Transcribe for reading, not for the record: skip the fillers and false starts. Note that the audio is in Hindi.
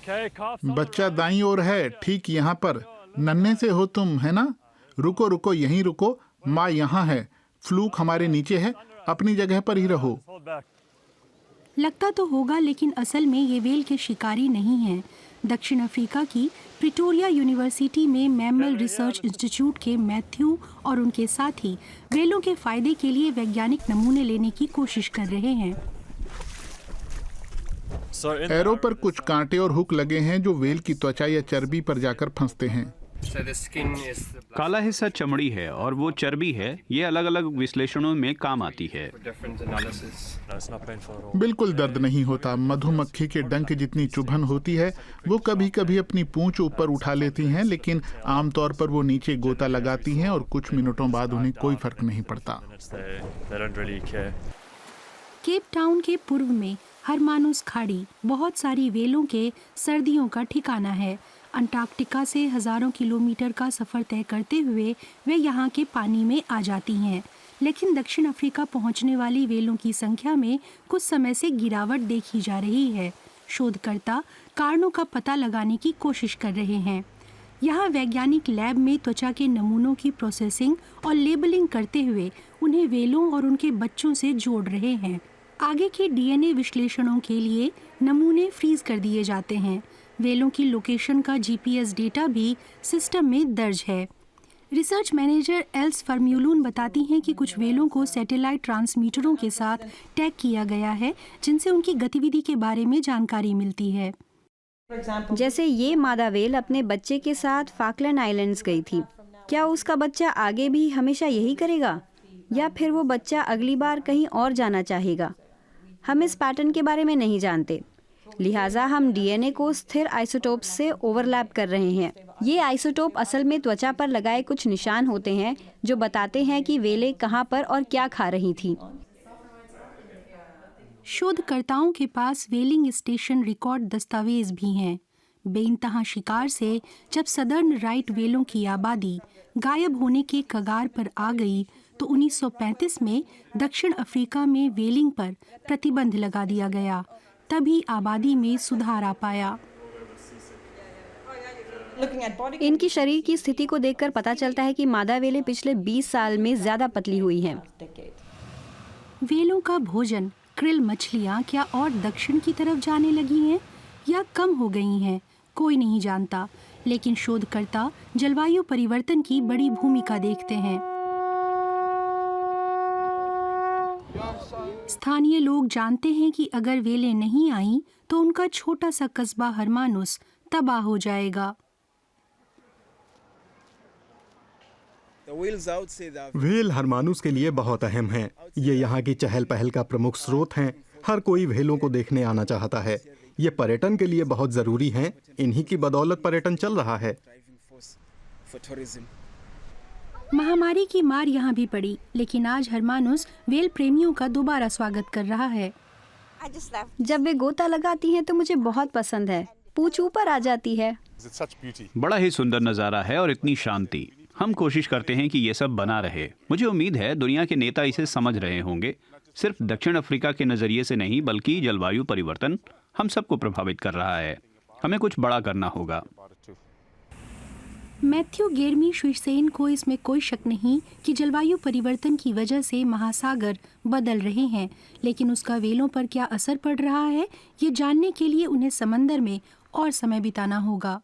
बच्चा दाईं ओर है, ठीक यहाँ पर। नन्हे से हो तुम, है ना? रुको रुको, यहीं रुको। माँ यहाँ है, फ्लूक हमारे नीचे है, अपनी जगह पर ही रहो। लगता तो होगा, लेकिन असल में ये वेल के शिकारी नहीं हैं। दक्षिण अफ्रीका की प्रिटोरिया यूनिवर्सिटी में मैमल रिसर्च इंस्टीट्यूट के मैथ्यू और उनके साथी वेलों के फायदे के लिए वैज्ञानिक नमूने लेने की कोशिश कर रहे हैं। एरो पर कुछ कांटे और हुक लगे हैं जो वेल की त्वचा या चर्बी पर जाकर फंसते हैं। काला हिस्सा चमड़ी है और वो चर्बी है। ये अलग अलग विश्लेषणों में काम आती है। बिल्कुल दर्द नहीं होता। मधुमक्खी के डंक जितनी चुभन होती है। वो कभी कभी अपनी पूंछ ऊपर उठा लेती हैं, लेकिन आमतौर पर वो नीचे गोता लगाती हैं और कुछ मिनटों बाद उन्हें कोई फर्क नहीं पड़ता। केप टाउन के पूर्व में हरमानुस खाड़ी बहुत सारी वेलों के सर्दियों का ठिकाना है। अंटार्कटिका से हजारों किलोमीटर का सफर तय करते हुए वे यहाँ के पानी में आ जाती हैं, लेकिन दक्षिण अफ्रीका पहुँचने वाली वेलों की संख्या में कुछ समय से गिरावट देखी जा रही है। शोधकर्ता कारणों का पता लगाने की कोशिश कर रहे हैं। यहाँ वैज्ञानिक लैब में त्वचा के नमूनों की प्रोसेसिंग और लेबलिंग करते हुए उन्हें वेलों और उनके बच्चों से जोड़ रहे हैं। आगे के डीएनए विश्लेषणों के लिए नमूने फ्रीज कर दिए जाते हैं। वेलों की लोकेशन का जीपीएस डेटा भी सिस्टम में दर्ज है। रिसर्च मैनेजर एल्स फर्म्यूलून बताती हैं कि कुछ वेलों को सैटेलाइट ट्रांसमीटरों के साथ टैग किया गया है, जिनसे उनकी गतिविधि के बारे में जानकारी मिलती है। जैसे ये मादा वेल अपने बच्चे के साथ फाकलैंड आइलैंड्स गई थी। क्या उसका बच्चा आगे भी हमेशा यही करेगा, या फिर वो बच्चा अगली बार कहीं और जाना चाहेगा? हम इस पैटर्न के बारे में नहीं जानते, लिहाजा हम डीएनए को स्थिर आइसोटोप्स से ओवरलैप कर रहे हैं। ये आइसोटोप असल में त्वचा पर लगाए कुछ निशान होते हैं जो बताते हैं कि वेलें कहाँ पर और क्या खा रही थीं। शोधकर्ताओं के पास वेलिंग स्टेशन रिकॉर्ड दस्तावेज भी हैं। बेइंतहा शिकार से जब सदर्न राइट वेलों की आबादी गायब होने के कगार पर आ गई तो 1935 में दक्षिण अफ्रीका में वेलिंग पर प्रतिबंध लगा दिया गया। तभी आबादी में सुधार आ पाया। इनकी शरीर की स्थिति को देखकर पता चलता है कि मादा वेलें पिछले 20 साल में ज्यादा पतली हुई हैं। वेलों का भोजन क्रिल मछलियाँ क्या और दक्षिण की तरफ जाने लगी हैं या कम हो गई हैं, कोई नहीं जानता, लेकिन शोधकर्ता जलवायु परिवर्तन की बड़ी भूमिका देखते हैं। स्थानीय लोग जानते हैं कि अगर वेलें नहीं आईं तो उनका छोटा सा कस्बा हरमानुस तबाह हो जाएगा। वेल हरमानुस के लिए बहुत अहम हैं। ये यहाँ की चहल पहल का प्रमुख स्रोत हैं। हर कोई वेलों को देखने आना चाहता है। ये पर्यटन के लिए बहुत जरूरी हैं। इन्हीं की बदौलत पर्यटन चल रहा है। महामारी की मार यहाँ भी पड़ी, लेकिन आज हरमानुस वेल प्रेमियों का दोबारा स्वागत कर रहा है। जब वे गोता लगाती हैं तो मुझे बहुत पसंद है। पूंछ ऊपर आ जाती है। बड़ा ही सुंदर नज़ारा है और इतनी शांति। हम कोशिश करते हैं कि ये सब बना रहे। मुझे उम्मीद है दुनिया के नेता इसे समझ रहे होंगे। सिर्फ दक्षिण अफ्रीका के नज़रिए से नहीं, बल्कि जलवायु परिवर्तन हम सबको प्रभावित कर रहा है। हमें कुछ बड़ा करना होगा। मैथ्यू गेरमी श्विसेन को इसमें कोई शक नहीं कि जलवायु परिवर्तन की वजह से महासागर बदल रहे हैं, लेकिन उसका वेलों पर क्या असर पड़ रहा है, ये जानने के लिए उन्हें समंदर में और समय बिताना होगा।